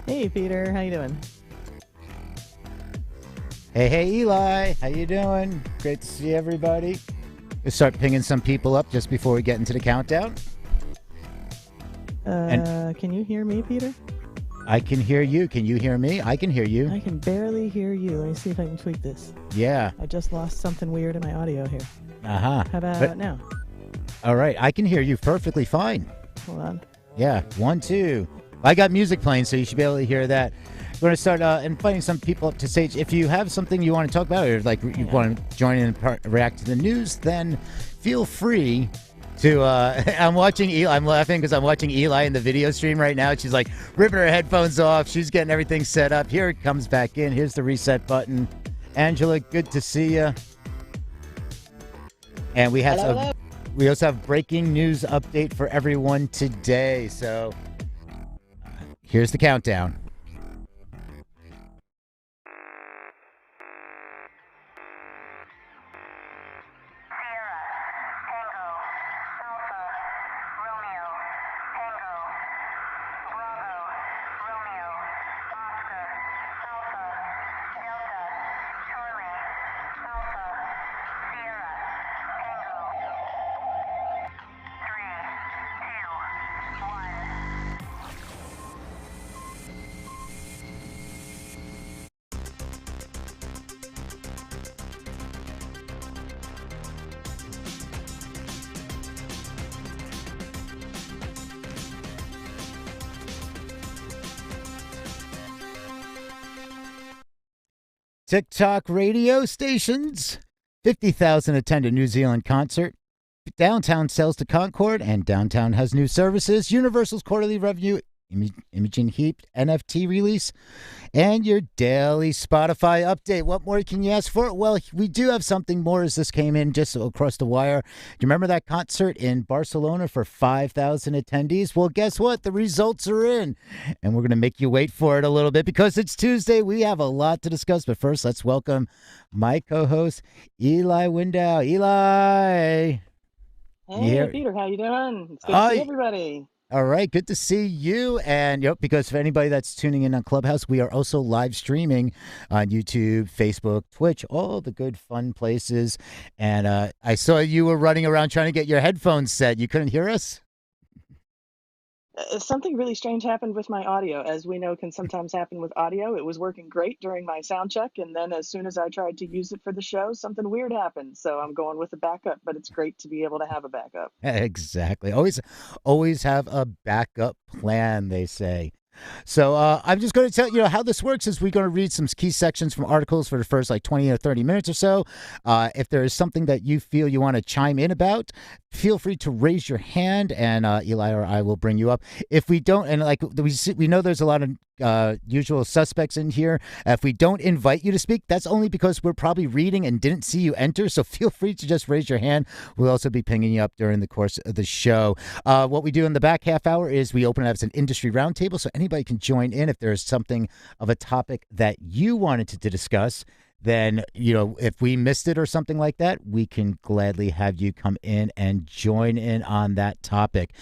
Hey, Peter. How you doing? Hey, Eli, how you doing? Great to see everybody. We'll start pinging some people up just before we get into the countdown. And Can you hear me, Peter? I can hear you. Can you hear me? I can hear you. I can barely hear you. Let me see if I can tweak this. Yeah. I just lost something weird in my audio here. Uh-huh. How about now? All right. I can hear you perfectly fine. Hold on. Yeah. 1, 2. I got music playing, so you should be able to hear that. We're going to start inviting some people up to stage. If you have something you want to talk about, or like you want to join in and react to the news, then feel free to I'm watching Eli. I'm laughing because I'm watching Eli in the video stream right now. She's like ripping her headphones off. She's getting everything set up. Here it comes back in. Here's the reset button. Angela, good to see you. And we have Hello. we also have breaking news update for everyone today. So here's the countdown. TikTok radio stations. 50,000 attend a New Zealand concert. Downtown sells to Concord, and downtown has new services. Universal's quarterly revenue, Imogen Heap NFT release, and your daily Spotify update. What more can you ask for? Well, we do have something more as this came in just across the wire. Do you remember that concert in Barcelona for 5,000 attendees? Well, guess what? The results are in, and we're going to make you wait for it a little bit because it's Tuesday. We have a lot to discuss, but first, let's welcome my co-host, Eli Window. Eli. Hey, Peter, how you doing? It's good to see everybody. All right, good to see you. And because for anybody that's tuning in on Clubhouse, we are also live streaming on YouTube, Facebook, Twitch, all the good fun places. And I saw you were running around trying to get your headphones set. You couldn't hear us? Something really strange happened with my audio. As we know, can sometimes happen with audio. It was working great during my sound check, and then as soon as I tried to use it for the show, something weird happened. So I'm going with a backup, but it's great to be able to have a backup. Exactly. Always have a backup plan, they say. So I'm just going to tell you how this works is we're going to read some key sections from articles for the first 20 or 30 minutes or so. If there is something that you feel you want to chime in about, feel free to raise your hand and Eli or I will bring you up. If we don't, and we know there's a lot of usual suspects in here. If we don't invite you to speak, that's only because we're probably reading and didn't see you enter. So feel free to just raise your hand. We'll also be pinging you up during the course of the show. What we do in the back half hour is we open it up as an industry roundtable. So anybody can join in if there's something of a topic that you wanted to discuss. Then, if we missed it or something like that, we can gladly have you come in and join in on that topic.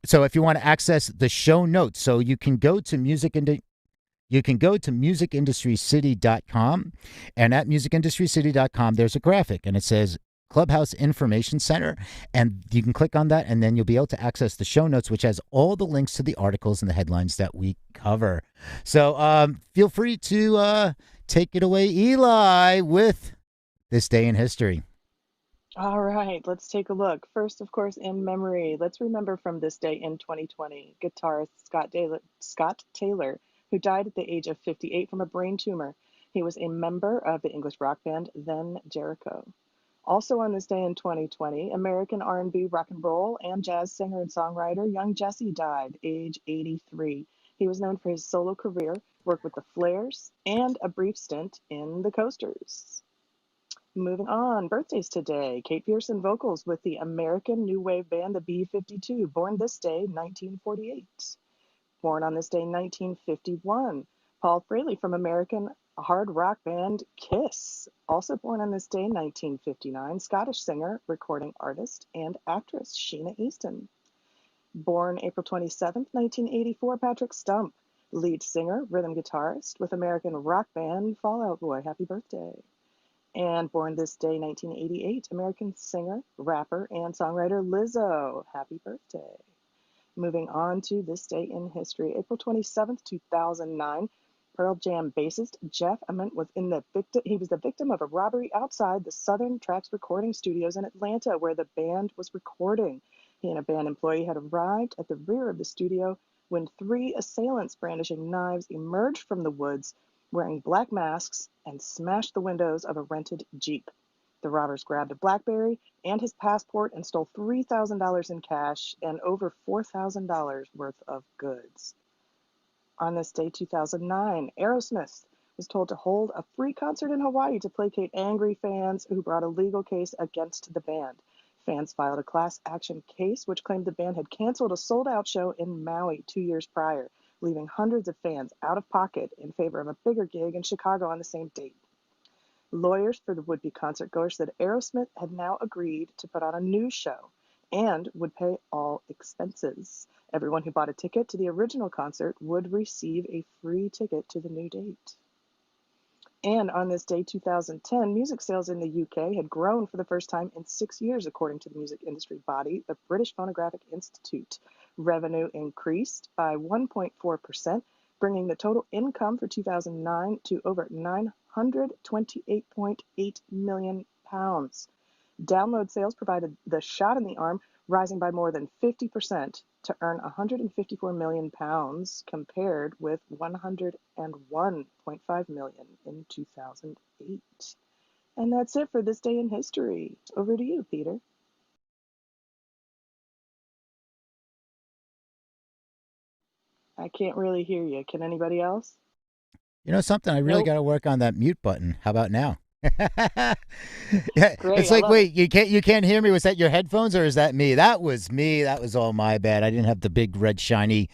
So if you want to access the show notes, so you can go to musicindustrycity.com, and at musicindustrycity.com, there's a graphic and it says Clubhouse Information Center, and you can click on that and then you'll be able to access the show notes, which has all the links to the articles and the headlines that we cover. So feel free to take it away, Eli, with this day in history. All right, let's take a look. First, of course, in memory, let's remember from this day in 2020, guitarist Scott Taylor, who died at the age of 58 from a brain tumor. He was a member of the English rock band Then Jericho. Also on this day in 2020, American R&B, rock and roll, and jazz singer and songwriter Young Jesse died, age 83. He was known for his solo career, worked with the Flares, and a brief stint in the Coasters. Moving on, birthdays today. Kate Pearson vocals with the American new wave band the B-52, born this day, 1948. Born on this day, 1951. Paul Fraley from American hard rock band Kiss, also born on this day, 1959. Scottish singer, recording artist, and actress Sheena Easton. Born April 27, 1984, Patrick Stump, Lead singer, rhythm guitarist with American rock band Fall Out Boy. Happy birthday. And born this day, 1988, American singer, rapper, and songwriter Lizzo. Happy birthday. Moving on to this day in history, April 27th, 2009, Pearl Jam bassist Jeff Ament was the victim of a robbery outside the Southern Tracks recording studios in Atlanta, where the band was recording. He and a band employee had arrived at the rear of the studio when 3 assailants brandishing knives emerged from the woods wearing black masks and smashed the windows of a rented Jeep. The robbers grabbed a BlackBerry and his passport and stole $3,000 in cash and over $4,000 worth of goods. On this day, 2009, Aerosmith was told to hold a free concert in Hawaii to placate angry fans who brought a legal case against the band. Fans filed a class action case which claimed the band had canceled a sold-out show in Maui 2 years prior, leaving hundreds of fans out of pocket in favor of a bigger gig in Chicago on the same date. Lawyers for the would-be concertgoers said Aerosmith had now agreed to put on a new show and would pay all expenses. Everyone who bought a ticket to the original concert would receive a free ticket to the new date. And on this day, 2010, music sales in the UK had grown for the first time in 6 years, according to the music industry body, the British Phonographic Institute. Revenue increased by 1.4%, bringing the total income for 2009 to over £928.8 million. Download sales provided the shot in the arm, rising by more than 50% to earn £154 million compared with £101.5 million in 2008. And that's it for this day in history. Over to you, Peter. I can't really hear you. Can anybody else? You know something? I really Nope. got to work on that mute button. How about now? Yeah, Great, it's I like, love wait, you can't hear me. Was that your headphones or is that me? That was me. That was all my bad. I didn't have the big red shiny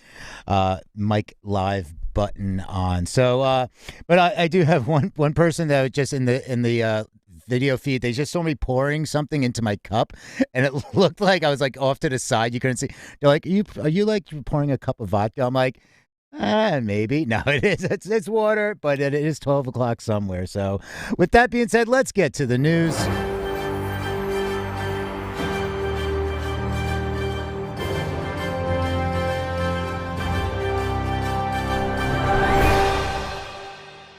mic live button on. So, but I do have one person that was just in the video feed. They just saw me pouring something into my cup, and it looked like I was like off to the side. You couldn't see. They're like, are you like pouring a cup of vodka? I'm like, maybe. No, it is. It's water, but it is 12 o'clock somewhere. So with that being said, let's get to the news.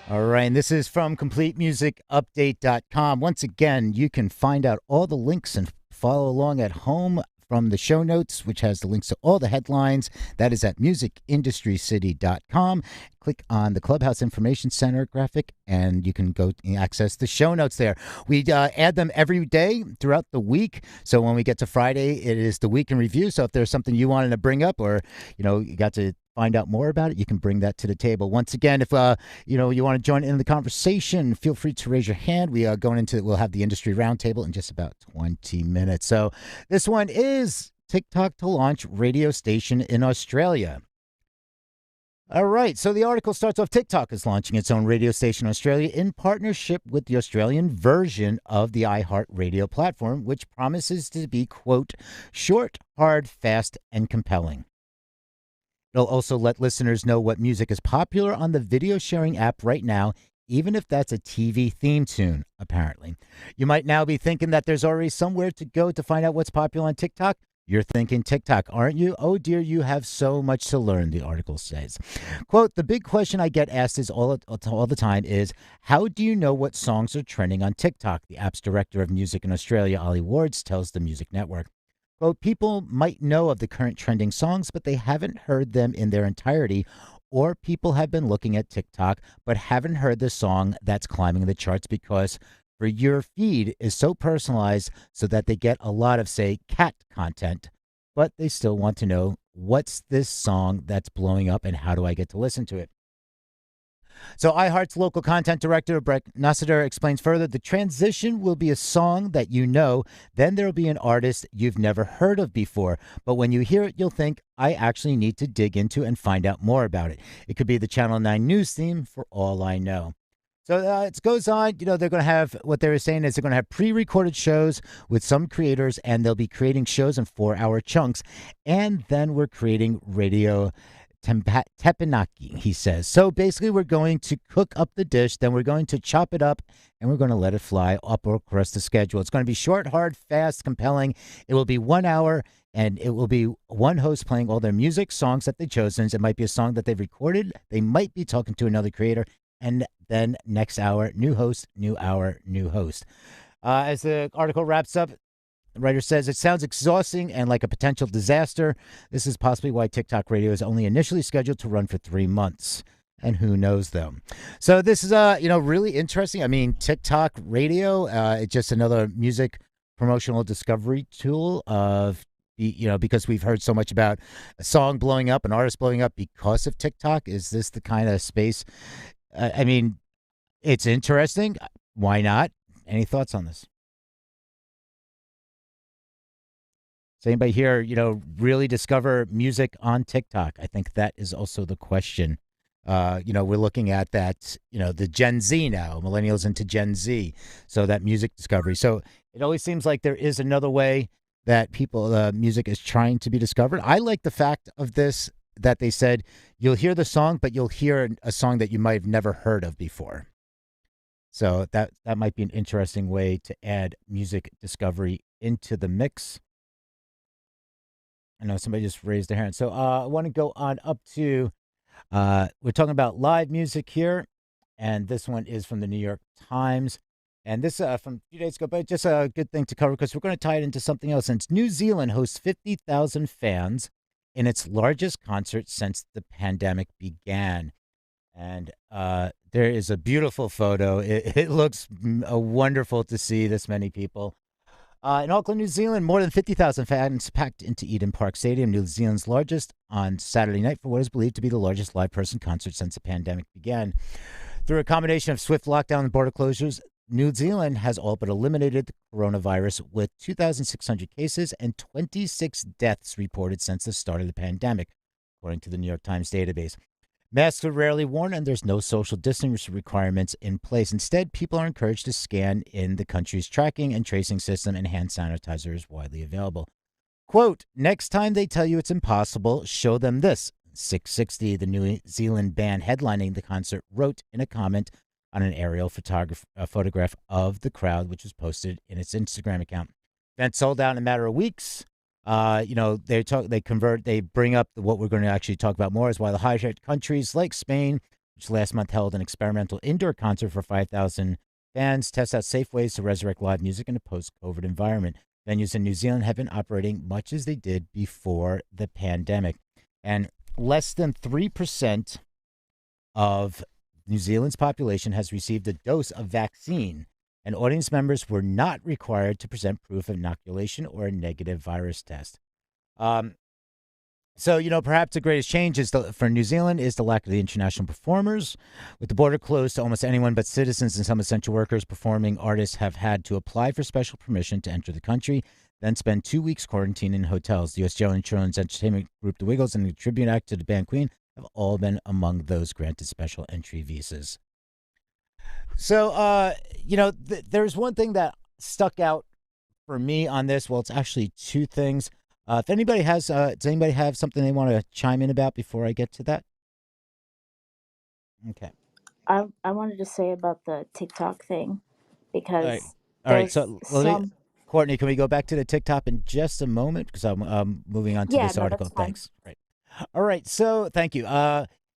All right, and this is from CompleteMusicUpdate.com. Once again, you can find out all the links and follow along at home from the show notes, which has the links to all the headlines. That is at musicindustrycity.com. Click on the Clubhouse Information Center graphic, and you can go and access the show notes there. We add them every day throughout the week. So when we get to Friday, it is the week in review. So if there's something you wanted to bring up, or you got to find out more about it, you can bring that to the table. Once again, if you want to join in the conversation, feel free to raise your hand. We'll have the industry roundtable in just about 20 minutes. So this one is TikTok to launch radio station in Australia. All right, so the article starts off, TikTok is launching its own radio station in Australia in partnership with the Australian version of the iHeartRadio platform, which promises to be, quote, short, hard, fast, and compelling. It'll also let listeners know what music is popular on the video sharing app right now, even if that's a TV theme tune, apparently. You might now be thinking that there's already somewhere to go to find out what's popular on TikTok. You're thinking TikTok, aren't you? Oh, dear, you have so much to learn, the article says. Quote, the big question I get asked is all the time is, how do you know what songs are trending on TikTok? The app's director of music in Australia, Ollie Wards, tells the Music Network. Quote, people might know of the current trending songs, but they haven't heard them in their entirety, or people have been looking at TikTok but haven't heard the song that's climbing the charts because for your feed is so personalized so that they get a lot of, say, cat content, but they still want to know what's this song that's blowing up and how do I get to listen to it? So iHeart's local content director, Brett Nussiter, explains further, the transition will be a song that you know, then there will be an artist you've never heard of before. But when you hear it, you'll think, I actually need to dig into and find out more about it. It could be the Channel 9 news theme for all I know. So it goes on, they're going to have, what they were saying is they're going to have pre-recorded shows with some creators, and they'll be creating shows in 4-hour chunks. And then we're creating radio teppanyaki, he says. So basically, we're going to cook up the dish, then we're going to chop it up, and we're going to let it fly up across the schedule. It's going to be short, hard, fast, compelling. It will be 1 hour, and it will be one host playing all their music, songs that they've chosen. It might be a song that they've recorded. They might be talking to another creator. And then next hour, new host, new hour, new host. As the article wraps up, the writer says, it sounds exhausting and like a potential disaster. This is possibly why TikTok radio is only initially scheduled to run for 3 months. And who knows, though. So this is, really interesting. I mean, TikTok radio, it's just another music promotional discovery tool because we've heard so much about a song blowing up, an artist blowing up because of TikTok. Is this the kind of space? I mean, it's interesting. Why not? Any thoughts on this? Does anybody here, really discover music on TikTok? I think that is also the question. We're looking at that, the Gen Z now, millennials into Gen Z. So that music discovery. So it always seems like there is another way that music is trying to be discovered. I like the fact of this, that they said you'll hear the song, but you'll hear a song that you might have never heard of before. So that might be an interesting way to add music discovery into the mix. I know somebody just raised their hand. So I want to go on up to, we're talking about live music here. And this one is from the New York Times. And this from a few days ago, but just a good thing to cover because we're going to tie it into something else. And New Zealand hosts 50,000 fans in its largest concert since the pandemic began. And there is a beautiful photo. It looks wonderful to see this many people. In Auckland, New Zealand, more than 50,000 fans packed into Eden Park Stadium, New Zealand's largest, on Saturday night for what is believed to be the largest live-person concert since the pandemic began. Through a combination of swift lockdown and border closures, New Zealand has all but eliminated the coronavirus with 2,600 cases and 26 deaths reported since the start of the pandemic, according to the New York Times database. Masks are rarely worn, and there's no social distancing requirements in place. Instead, people are encouraged to scan in the country's tracking and tracing system, and hand sanitizer is widely available. Quote, next time they tell you it's impossible, show them this. 660, the New Zealand band headlining the concert, wrote in a comment on an aerial photograph of the crowd, which was posted in its Instagram account. Event sold out in a matter of weeks. They bring up what we're going to actually talk about more is why the high-tech countries like Spain, which last month held an experimental indoor concert for 5,000 fans, test out safe ways to resurrect live music in a post-COVID environment. Venues in New Zealand have been operating much as they did before the pandemic. And less than 3% of New Zealand's population has received a dose of vaccine, and audience members were not required to present proof of inoculation or a negative virus test. Perhaps the greatest change for New Zealand is the lack of the international performers. With the border closed to almost anyone but citizens and some essential workers, performing artists have had to apply for special permission to enter the country, then spend 2 weeks quarantined in hotels. The U.S. Joe Children's Entertainment Group, The Wiggles, and the tribute act to the band Queen have all been among those granted special entry visas. So, there's one thing that stuck out for me on this. Well, it's actually two things. If anybody does anybody have something they want to chime in about before I get to that? Okay. I wanted to say about the TikTok thing because all right. So, Courtney, can we go back to the TikTok in just a moment because I'm moving on to this article. Thanks. Right. All right. So, thank you.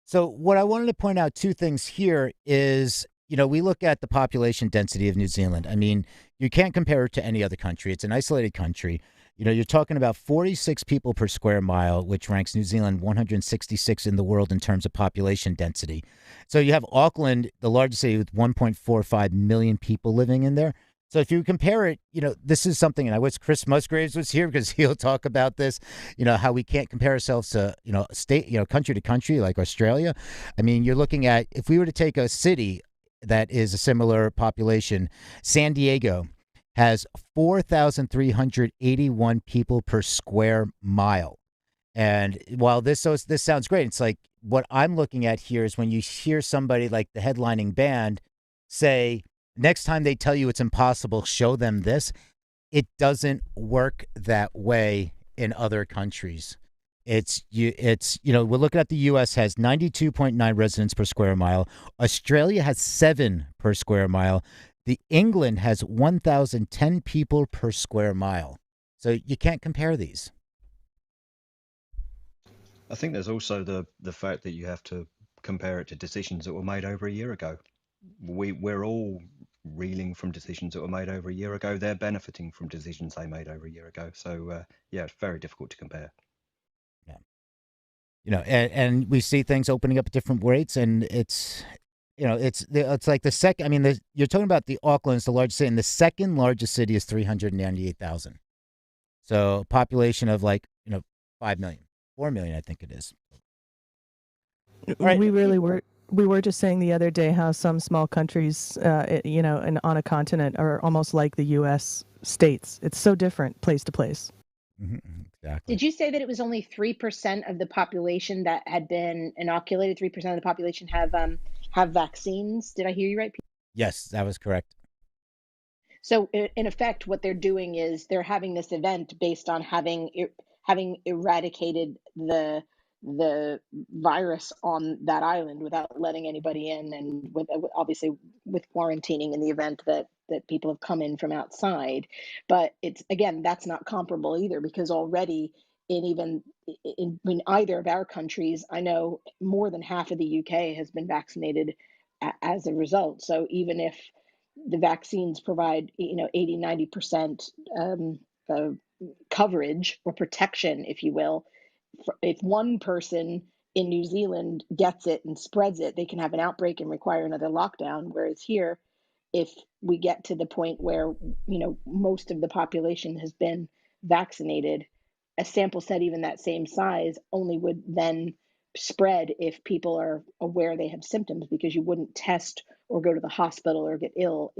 So, what I wanted to point out, two things here is, we look at the population density of New Zealand. I mean, you can't compare it to any other country. It's an isolated country. You're talking about 46 people per square mile, which ranks New Zealand 166 in the world in terms of population density. So you have Auckland, the largest city with 1.45 million people living in there. So if you compare it, this is something, and I wish Chris Musgraves was here because he'll talk about this, how we can't compare ourselves to, state, country to country like Australia. I mean, you're looking at, if we were to take a city that is a similar population, San Diego has 4,381 people per square mile. And while this sounds great, it's like what I'm looking at here is when you hear somebody like the headlining band say, next time they tell you it's impossible, show them this. It doesn't work that way in other countries. we're looking at the U.S. has 92.9 residents per square mile. Australia has 7 per square mile. The England has 1,010 people per square mile. So you can't compare these. I think there's also the fact that you have to compare it to decisions that were made over a year ago. We're all reeling from decisions that were made over a year ago. They're benefiting from decisions they made over a year ago. So yeah, it's very difficult to compare. Yeah. And we see things opening up at different rates, and it's like the second. I mean, you're talking about the Auckland's the largest city, and the second largest city is 398,000. So a population of 5 million, 4 million, I think it is. Right. We were just saying the other day how some small countries, on a continent are almost like the U.S. states. It's so different place to place. Mm-hmm, exactly. Did you say that it was only 3% of the population that had been inoculated? 3% of the population have vaccines. Did I hear you right, Peter? Yes, that was correct. So in effect, what they're doing is they're having this event based on having eradicated the virus on that island without letting anybody in, and obviously with quarantining in the event that people have come in from outside. But it's, again, that's not comparable either, because already in either of our countries, I know more than half of the UK has been vaccinated as a result. So even if the vaccines provide 80-90% coverage or protection, if you will, if one person in New Zealand gets it and spreads it, they can have an outbreak and require another lockdown. Whereas here, if we get to the point where most of the population has been vaccinated, a sample set even that same size only would then spread if people are aware they have symptoms, because you wouldn't test or go to the hospital or get ill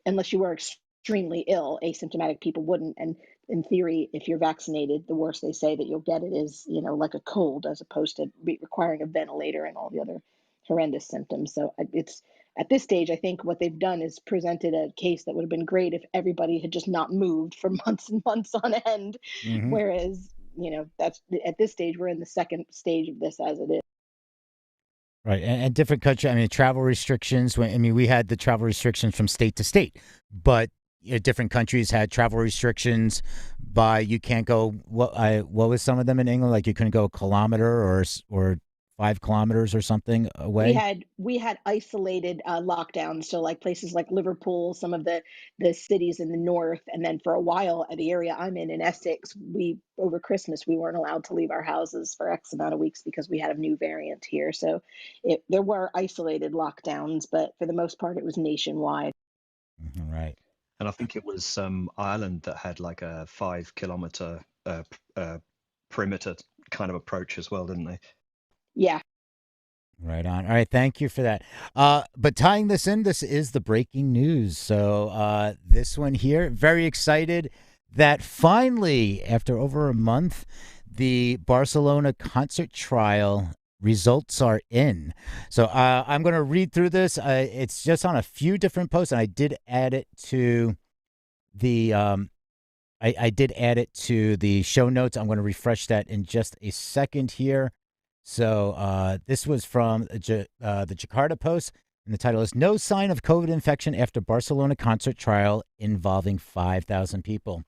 unless you were extremely ill. Asymptomatic people wouldn't. And in theory, if you're vaccinated, the worst they say that you'll get it is, like a cold, as opposed to requiring a ventilator and all the other horrendous symptoms. So it's, at this stage, I think what they've done is presented a case that would have been great if everybody had just not moved for months and months on end. Mm-hmm. Whereas, that's, at this stage, we're in the second stage of this as it is. Right. And different countries, I mean, travel restrictions. We had the travel restrictions from state to state, but different countries had travel restrictions by, you can't go, what was some of them in England? Like you couldn't go a kilometer or 5 kilometers or something away. We had isolated lockdowns. So like places like Liverpool, some of the cities in the north, and then for a while at the area I'm in Essex, over Christmas we weren't allowed to leave our houses for X amount of weeks because we had a new variant here. So there were isolated lockdowns, but for the most part it was nationwide. Right. And I think it was Ireland that had like a 5 kilometer perimeter kind of approach as well, didn't they? Yeah. Right on. All right. Thank you for that. But tying this in, this is the breaking news. So this one here, very excited that finally, after over a month, the Barcelona concert trial results are in. So I'm going to read through this. It's just on a few different posts, and I did add it to the I did add it to the show notes. I'm going to refresh that in just a second here. So this was from the Jakarta Post, and the title is "No Sign of COVID Infection After Barcelona Concert Trial Involving 5,000 People."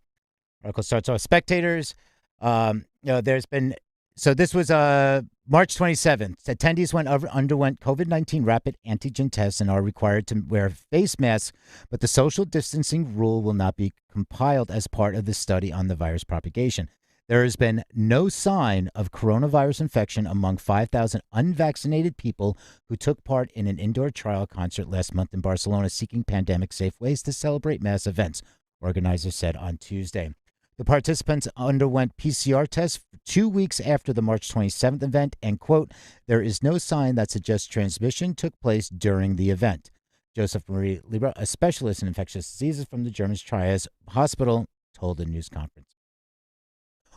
Article starts off, spectators. There's been, so this was March 27th. Attendees underwent COVID-19 rapid antigen tests and are required to wear face masks, but the social distancing rule will not be compiled as part of the study on the virus propagation. There has been no sign of coronavirus infection among 5,000 unvaccinated people who took part in an indoor trial concert last month in Barcelona, seeking pandemic-safe ways to celebrate mass events, organizers said on Tuesday. The participants underwent PCR tests 2 weeks after the March 27th event, and, quote, "There is no sign that suggests transmission took place during the event." Joseph Marie Libra, a specialist in infectious diseases from the German Trias Hospital, told a news conference.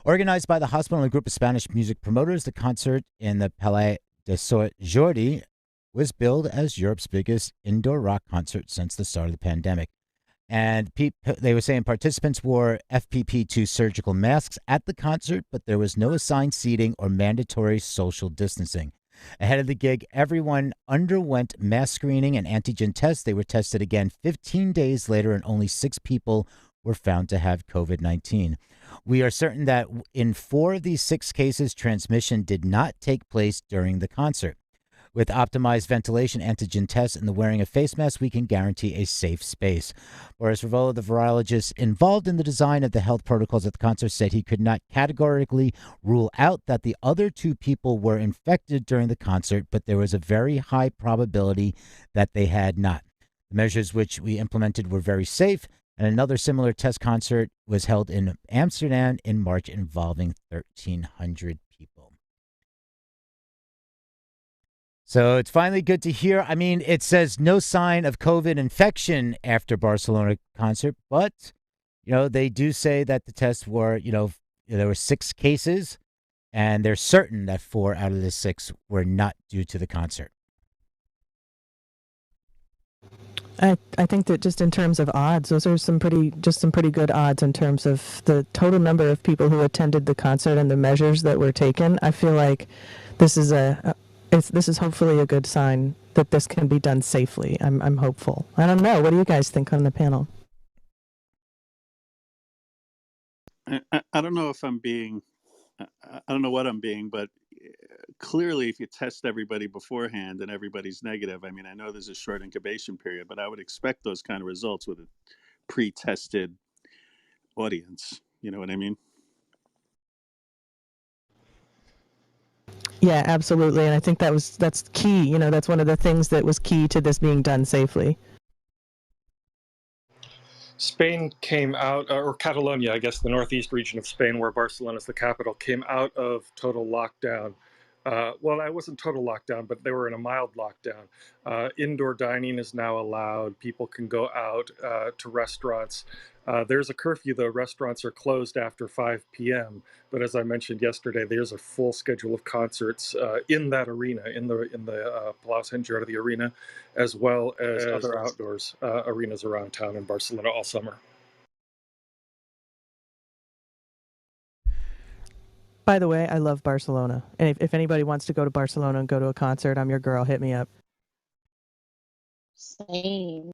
Organized by the hospital and a group of Spanish music promoters, the concert in the Palais de Sant Jordi was billed as Europe's biggest indoor rock concert since the start of the pandemic. And they were saying participants wore FPP2 surgical masks at the concert, but there was no assigned seating or mandatory social distancing. Ahead of the gig, everyone underwent mass screening and antigen tests. They were tested again 15 days later, and only 6 people were found to have COVID-19. We are certain that in 4 of these 6 cases, transmission did not take place during the concert. With optimized ventilation, antigen tests, and the wearing of face masks, we can guarantee a safe space. Boris Ravola, the virologist involved in the design of the health protocols at the concert, said he could not categorically rule out that the other 2 people were infected during the concert, but there was a very high probability that they had not. The measures which we implemented were very safe, and another similar test concert was held in Amsterdam in March involving 1,300 people. So it's finally good to hear. I mean, it says no sign of COVID infection after Barcelona concert, but, they do say that the tests were, there were 6 cases, and they're certain that 4 out of the 6 were not due to the concert. I think that just in terms of odds, those are some pretty good odds in terms of the total number of people who attended the concert and the measures that were taken. I feel like this is this is hopefully a good sign that this can be done safely. I'm hopeful. I don't know. What do you guys think on the panel? I don't know if I'm being, I don't know what I'm being, but clearly if you test everybody beforehand and everybody's negative, I mean, I know there's a short incubation period, but I would expect those kind of results with a pre-tested audience. You know what I mean? Yeah, absolutely. And I think that's key. That's one of the things that was key to this being done safely. Spain came out, or Catalonia, I guess the northeast region of Spain, where Barcelona is the capital, came out of total lockdown. Well, it wasn't total lockdown, but they were in a mild lockdown. Indoor dining is now allowed. People can go out to restaurants. There's a curfew, though. Restaurants are closed after 5 p.m. But as I mentioned yesterday, there's a full schedule of concerts in that arena, in the Palau Sant Jordi arena, as well as other outdoors arenas around town in Barcelona all summer. By the way, I love Barcelona. And if anybody wants to go to Barcelona and go to a concert, I'm your girl. Hit me up. Same.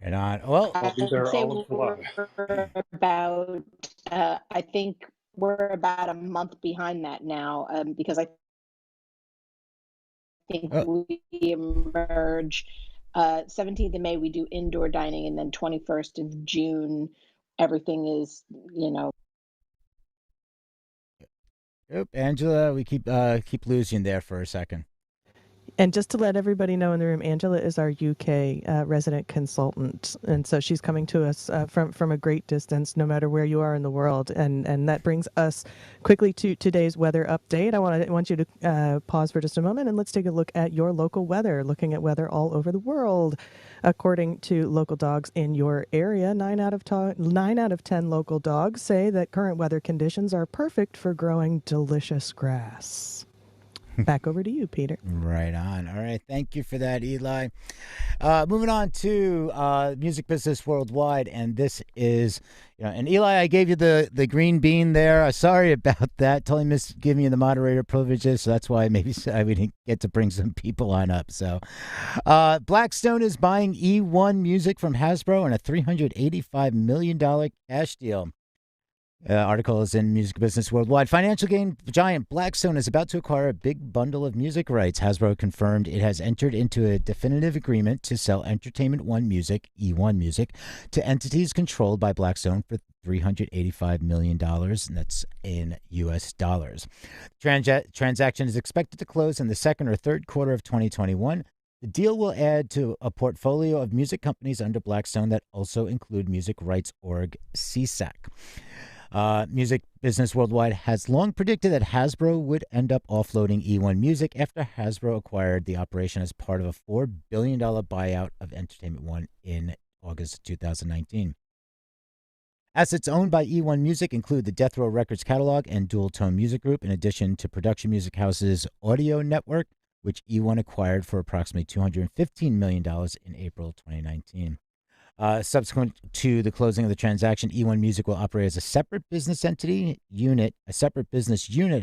Right on. Well, I'll be there all of July. About, I think we're about a month behind that now, because I think we emerge 17th of May, we do indoor dining, and then 21st of June, everything is, Yep, Angela, we keep losing there for a second. And just to let everybody know in the room, Angela is our UK resident consultant, and so she's coming to us from a great distance, no matter where you are in the world. And that brings us quickly to today's weather update. I want you to pause for just a moment and let's take a look at your local weather. Looking at weather all over the world, according to local dogs in your area, 9 out of 10 local dogs say that current weather conditions are perfect for growing delicious grass. Back over to you, Peter. Right on. All right. Thank you for that, Eli. Moving on to Music Business Worldwide. And this is, and Eli, I gave you the green bean there. Sorry about that. Totally missed giving you the moderator privileges. So that's why maybe we didn't get to bring some people on up. So Blackstone is buying E1 Music from Hasbro in a $385 million cash deal. Article is in Music Business Worldwide. Financial game giant Blackstone is about to acquire a big bundle of music rights. Hasbro confirmed it has entered into a definitive agreement to sell Entertainment One Music, E1 Music, to entities controlled by Blackstone for $385 million, and that's in U.S. dollars. Transaction is expected to close in the second or third quarter of 2021. The deal will add to a portfolio of music companies under Blackstone that also include music rights org CSAC. Music Business Worldwide has long predicted that Hasbro would end up offloading E1 Music after Hasbro acquired the operation as part of a $4 billion buyout of Entertainment One in August of 2019. Assets owned by E1 Music include the Death Row Records catalog and Dual Tone Music Group, in addition to Production Music House's Audio Network, which E1 acquired for approximately $215 million in April 2019. Subsequent to the closing of the transaction, E1 Music will operate as a separate business unit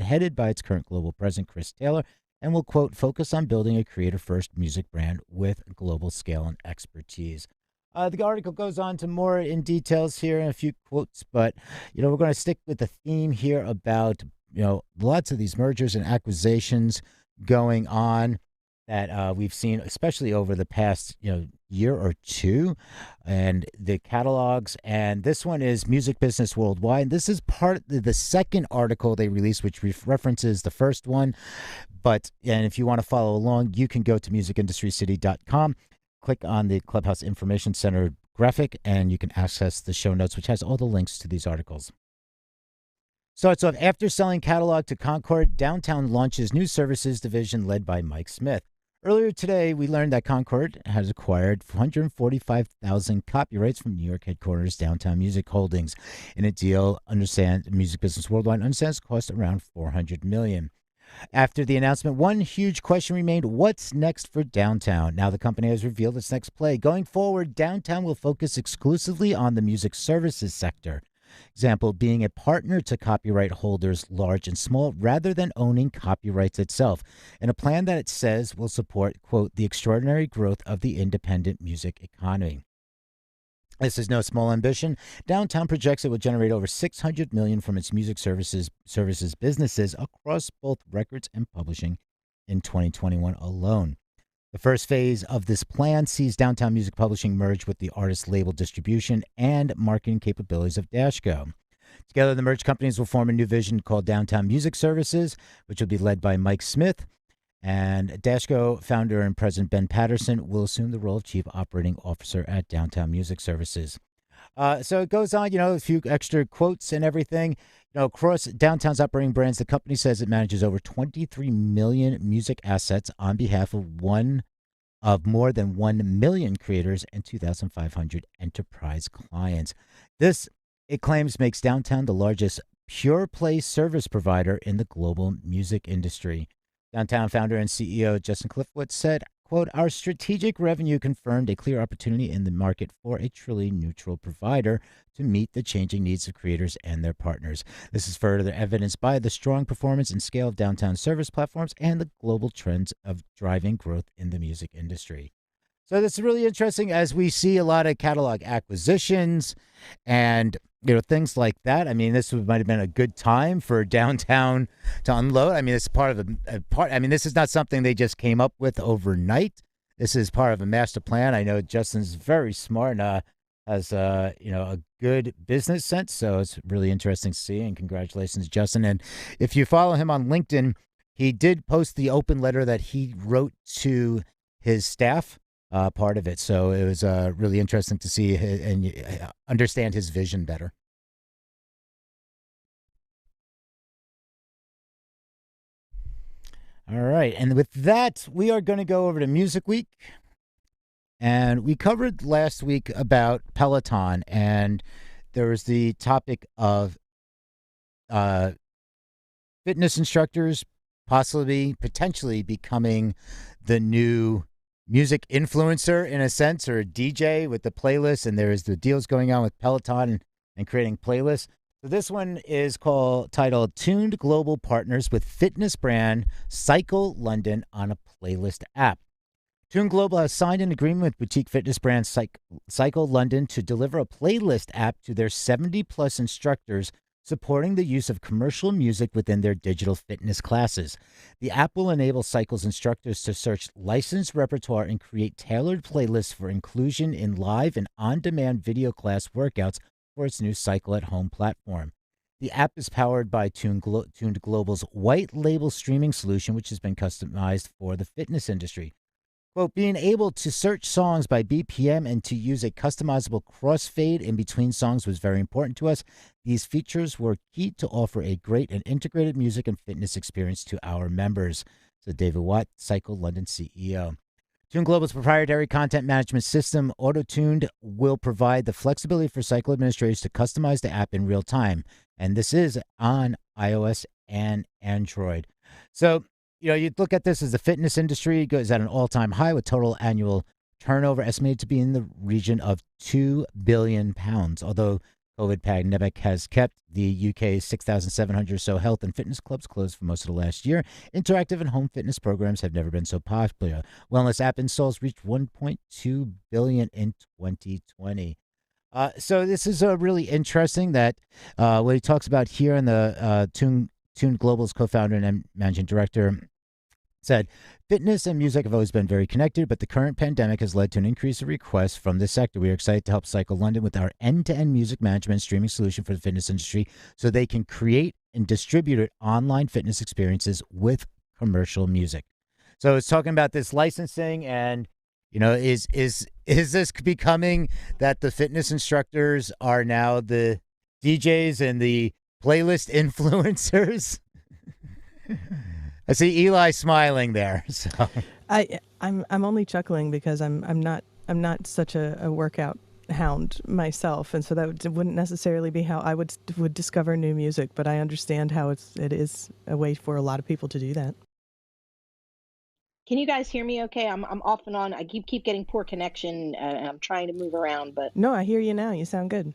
headed by its current global president, Chris Taylor, and will, quote, focus on building a creator-first music brand with global scale and expertise. The article goes on to more in details here and a few quotes, but, we're going to stick with the theme here about, lots of these mergers and acquisitions going on that we've seen, especially over the past, year or two, and the catalogs. And this one is Music Business Worldwide. This is part of the second article they released, which references the first one. And if you want to follow along, you can go to musicindustrycity.com, click on the Clubhouse Information Center graphic, and you can access the show notes, which has all the links to these articles. Starts off, after selling catalog to Concord, Downtown launches new services division led by Mike Smith. Earlier today, we learned that Concord has acquired 145,000 copyrights from New York headquarters Downtown Music Holdings. In a deal, Music Business Worldwide understands cost around $400 million. After the announcement, one huge question remained: what's next for Downtown? Now the company has revealed its next play. Going forward, Downtown will focus exclusively on the music services sector. Example being a partner to copyright holders large and small rather than owning copyrights itself, in a plan that it says will support, quote, the extraordinary growth of the independent music economy. This is no small ambition. Downtown projects it will generate over $600 million from its music services businesses across both records and publishing in 2021 alone. The first phase of this plan sees Downtown Music Publishing merge with the artist label distribution and marketing capabilities of Dashco. Together, the merged companies will form a new vision called Downtown Music Services, which will be led by Mike Smith. And Dashco founder and president Ben Patterson will assume the role of chief operating officer at Downtown Music Services. So it goes on, a few extra quotes and everything. Across Downtown's operating brands, the company says it manages over 23 million music assets on behalf of more than 1 million creators and 2,500 enterprise clients. This, it claims, makes Downtown the largest pure play service provider in the global music industry. Downtown founder and CEO Justin Cliffwood said, quote, our strategic revenue confirmed a clear opportunity in the market for a truly neutral provider to meet the changing needs of creators and their partners. This is further evidenced by the strong performance and scale of Downtown service platforms and the global trends of driving growth in the music industry. So this is really interesting as we see a lot of catalog acquisitions and things like that. I mean, this might have been a good time for Downtown to unload. I mean, it's part of a part. I mean, this is not something they just came up with overnight. This is part of a master plan. I know Justin's very smart and has a good business sense. So it's really interesting to see. And congratulations, Justin. And if you follow him on LinkedIn, he did post the open letter that he wrote to his staff. Part of it. So it was really interesting to see and understand his vision better. All right. And with that, we are going to go over to Music Week. And we covered last week about Peloton, and there was the topic of fitness instructors potentially becoming the new music influencer in a sense, or a DJ with the playlist. And there's the deals going on with Peloton and creating playlists. So this one is titled Tuned Global Partners with Fitness Brand Cycle London on a Playlist App. Tuned Global has signed an agreement with boutique fitness brand Cycle London to deliver a playlist app to their 70-plus instructors, supporting the use of commercial music within their digital fitness classes. The app will enable Cycle's instructors to search licensed repertoire and create tailored playlists for inclusion in live and on-demand video class workouts for its new Cycle at Home platform. The app is powered by Tuned Global's white label streaming solution, which has been customized for the fitness industry. Quote, being able to search songs by BPM and to use a customizable crossfade in between songs was very important to us. These features were key to offer a great and integrated music and fitness experience to our members, said David Watt, Cycle London CEO. Tuned Global's proprietary content management system, AutoTuned, will provide the flexibility for Cycle administrators to customize the app in real time. And this is on iOS and Android. So, you'd look at this as the fitness industry goes at an all-time high with total annual turnover estimated to be in the region of £2 billion. Although COVID pandemic has kept the UK's 6,700 or so health and fitness clubs closed for most of the last year, interactive and home fitness programs have never been so popular. Wellness app installs reached 1.2 billion in 2020. So this is really interesting that what he talks about here in the Tune Global's co-founder and managing director said, fitness and music have always been very connected, but the current pandemic has led to an increase of requests from this sector. We are excited to help Cycle London with our end-to-end music management and streaming solution for the fitness industry so they can create and distribute online fitness experiences with commercial music. So it's talking about this licensing and, is this becoming that the fitness instructors are now the DJs and the playlist influencers? I see Eli smiling there. So I'm only chuckling because I'm not such a workout hound myself, and so that wouldn't necessarily be how I would discover new music. But I understand how it is a way for a lot of people to do that. Can you guys hear me okay? I'm off and on. I keep getting poor connection, and I'm trying to move around, but No, I hear you now. You sound good.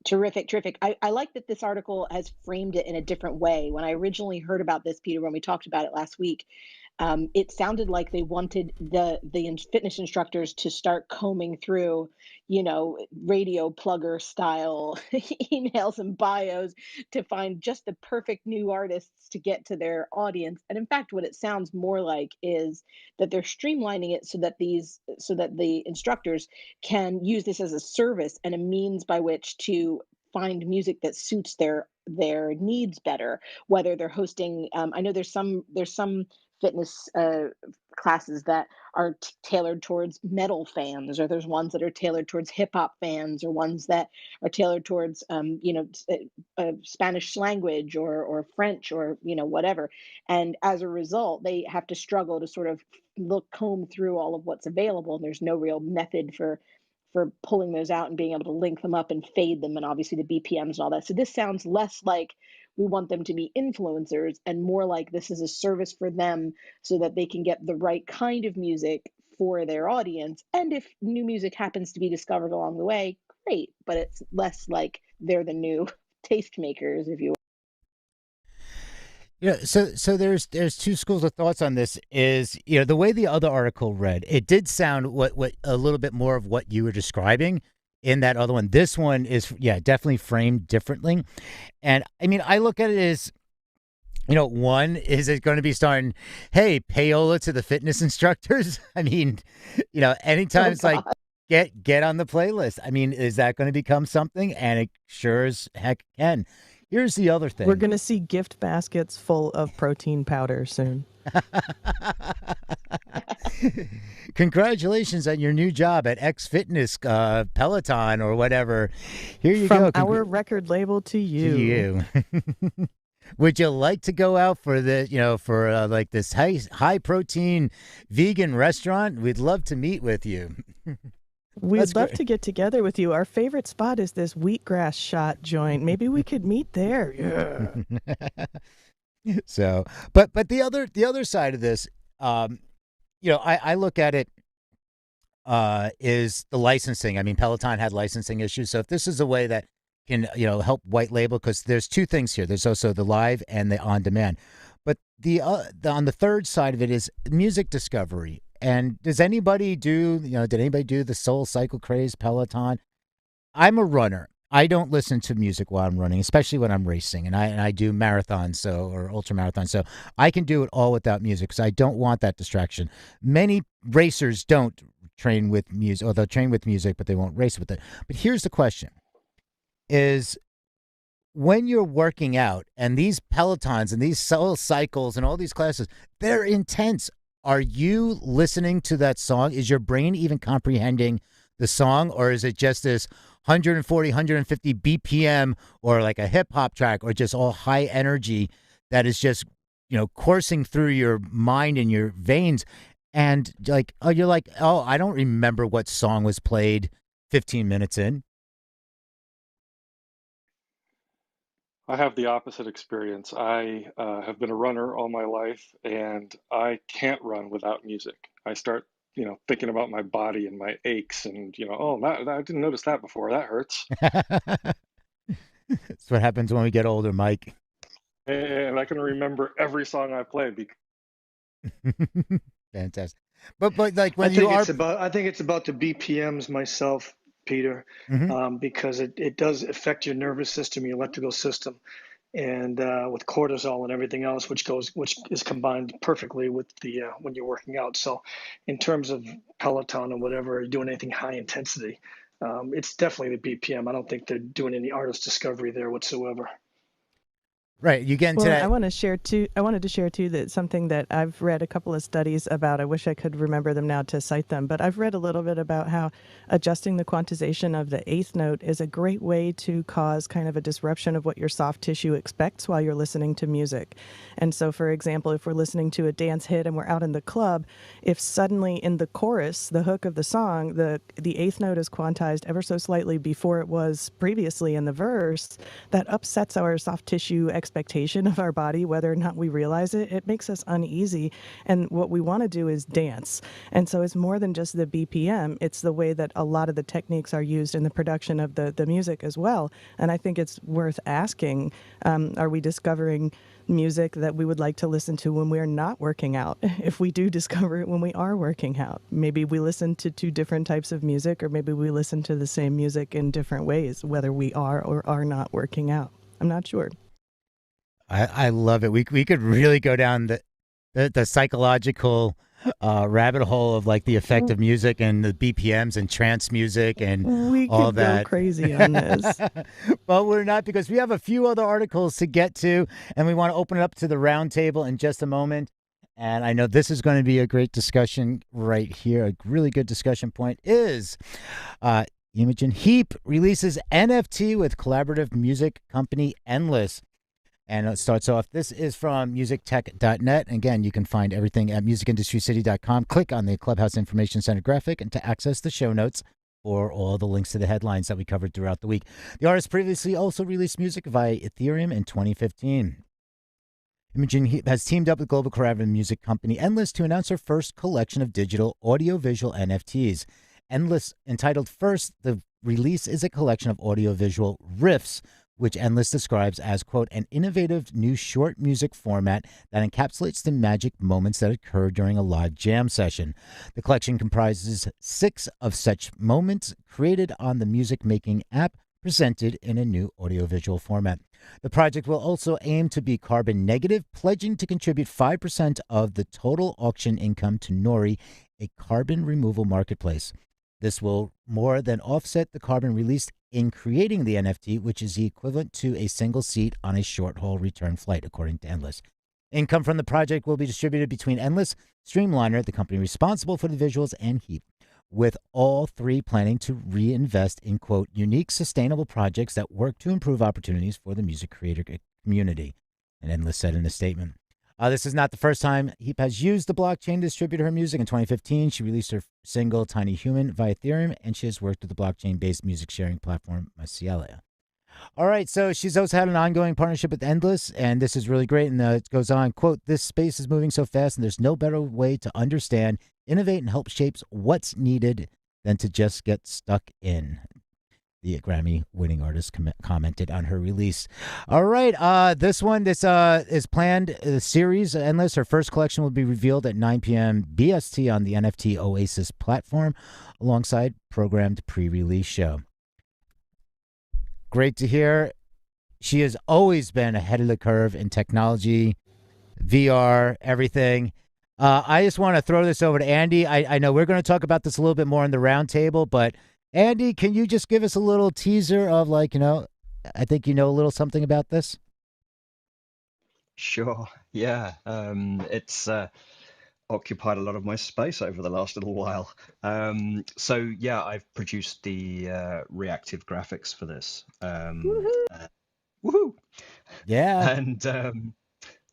terrific. I like that this article has framed it in a different way. When I originally heard about this, Peter, when we talked about it last week, it sounded like they wanted the fitness instructors to start combing through, radio plugger style emails and bios to find just the perfect new artists to get to their audience. And in fact, what it sounds more like is that they're streamlining it so that the instructors can use this as a service and a means by which to find music that suits their needs better, whether they're hosting. I know there's some fitness classes that are tailored towards metal fans, or there's ones that are tailored towards hip hop fans, or ones that are tailored towards Spanish language or French, or whatever. And as a result, they have to struggle to sort of comb through all of what's available, and there's no real method for pulling those out and being able to link them up and fade them, and obviously the BPMs and all that. So this sounds less like we want them to be influencers and more like this is a service for them so that they can get the right kind of music for their audience. And if new music happens to be discovered along the way, great, but it's less like they're the new tastemakers, if you will. So there's two schools of thoughts on this. Is the way the other article read, it did sound what a little bit more of what you were describing in that other one. This one is definitely framed differently, and I mean I look at it as one, is it going to be starting, hey, payola to the fitness instructors? I mean, anytime it's like get on the playlist. I mean, is that going to become something? And it sure as heck can. Here's the other thing. We're going to see gift baskets full of protein powder soon. Congratulations on your new job at X Fitness Peloton or whatever. Here you From go. From our record label to you. Would you like to go out for for like this high protein vegan restaurant? We'd love to meet with you. We'd love to get together with you. Our favorite spot is this wheatgrass shot joint. Maybe we could meet there. Yeah. So, but the other side of this, I look at it is the licensing. I mean, Peloton had licensing issues. So if this is a way that can help white label, because there's two things here. There's also the live and the on demand. But on the third side of it is music discovery. And does anybody did anybody do the Soul Cycle Craze Peloton? I'm a runner. I don't listen to music while I'm running, especially when I'm racing, and I do marathons, or ultra marathons, so I can do it all without music because I don't want that distraction. Many racers don't train with music, or they'll train with music, but they won't race with it. But here's the question: is when you're working out, and these Pelotons and these Soul Cycles and all these classes, they're intense. Are you listening to that song? Is your brain even comprehending the song, or is it just this 140, 150 BPM, or like a hip hop track, or just all high energy that is just, coursing through your mind and your veins? And you're like, oh, I don't remember what song was played 15 minutes in. I have the opposite experience. I have been a runner all my life, and I can't run without music. I start thinking about my body and my aches and, oh, that I didn't notice that before. That hurts. That's what happens when we get older, Mike. And I can remember every song I played because Fantastic. But like when you are, I think it's about the BPMs myself, Peter, Mhm. because it does affect your nervous system, your electrical system, and with cortisol and everything else, which is combined perfectly with the when you're working out. So, in terms of Peloton or whatever, or doing anything high intensity, it's definitely the BPM. I don't think they're doing any artist discovery there whatsoever. right, you get into Well, that. I wanted to share too that something that I've read a couple of studies about. I wish I could remember them now to cite them, but I've read a little bit about how adjusting the quantization of the eighth note is a great way to cause kind of a disruption of what your soft tissue expects while you're listening to music. And so, for example, if we're listening to a dance hit and we're out in the club, if suddenly in the chorus, the hook of the song, the eighth note is quantized ever so slightly before it was previously in the verse, that upsets our soft tissue expectation of our body, whether or not we realize it. It makes us uneasy. And what we want to do is dance. And so it's more than just the BPM, it's the way that a lot of the techniques are used in the production of the music as well. And I think it's worth asking, are we discovering music that we would like to listen to when we're not working out? If we do discover it when we are working out, maybe we listen to two different types of music, or maybe we listen to the same music in different ways, whether we are or are not working out. I'm not sure. I love it. We could really go down the psychological rabbit hole of like the effect of music and the BPMs and trance music and We all could go that. crazy on this. But we're not, because we have a few other articles to get to, and we want to open it up to the round table in just a moment. And I know this is going to be a great discussion right here. A really good discussion point is Imogen Heap releases NFT with collaborative music company Endless. And it starts off, this is from musictech.net. Again, you can find everything at musicindustrycity.com. Click on the Clubhouse Information Center graphic and to access the show notes or all the links to the headlines that we covered throughout the week. The artist previously also released music via Ethereum in 2015. Imogen has teamed up with global collaborative music company Endless to announce her first collection of digital audiovisual NFTs. Endless, entitled First, the release is a collection of audiovisual riffs, which Endless describes as, quote, an innovative new short music format that encapsulates the magic moments that occur during a live jam session. The collection comprises 6 of such moments created on the music-making app, presented in a new audiovisual format. The project will also aim to be carbon negative, pledging to contribute 5% of the total auction income to Nori, a carbon removal marketplace. This will more than offset the carbon released in creating the NFT, which is the equivalent to a single seat on a short-haul return flight, according to Endless. Income from the project will be distributed between Endless, Streamliner, the company responsible for the visuals, and Heap, with all three planning to reinvest in, quote, unique, sustainable projects that work to improve opportunities for the music creator community, and Endless said in a statement. This is not the first time Heap has used the blockchain to distribute her music. In 2015, she released her single Tiny Human via Ethereum, and she has worked with the blockchain-based music sharing platform Maciela. All right, so she's also had an ongoing partnership with Endless, and this is really great. And it goes on, quote, this space is moving so fast, and there's no better way to understand, innovate, and help shape what's needed than to just get stuck in. The Grammy-winning artist commented on her release. All right, this is planned. The series, Endless, her first collection will be revealed at 9 p.m. BST on the NFT Oasis platform, alongside programmed pre-release show. Great to hear. She has always been ahead of the curve in technology, VR, everything. I just want to throw this over to Andy. I know we're going to talk about this a little bit more in the roundtable, but Andy, can you just give us a little teaser of, like, I think you know a little something about this? Sure. Yeah. It's occupied a lot of my space over the last little while. So yeah, I've produced the reactive graphics for this. Woohoo! Yeah. And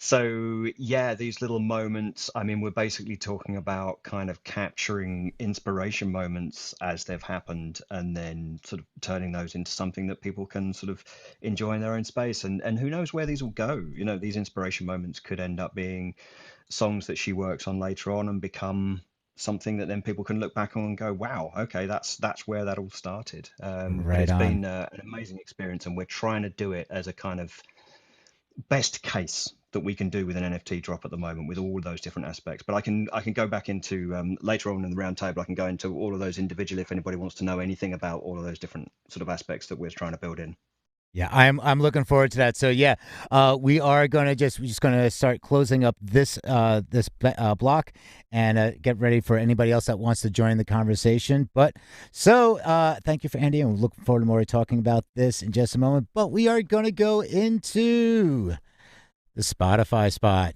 so yeah, these little moments, I mean, we're basically talking about kind of capturing inspiration moments as they've happened and then sort of turning those into something that people can sort of enjoy in their own space. And who knows where these will go? These inspiration moments could end up being songs that she works on later on and become something that then people can look back on and go, wow, okay, that's where that all started. But Right it's on. been an amazing experience, and we're trying to do it as a kind of best case that we can do with an NFT drop at the moment, with all those different aspects. But I can go back into later on in the roundtable. I can go into all of those individually if anybody wants to know anything about all of those different sort of aspects that we're trying to build in. Yeah, I'm looking forward to that. So yeah, we are we're just gonna start closing up this block and get ready for anybody else that wants to join the conversation. But so thank you for Andy, and we're looking forward to more talking about this in just a moment. But we are gonna go into the Spotify spot.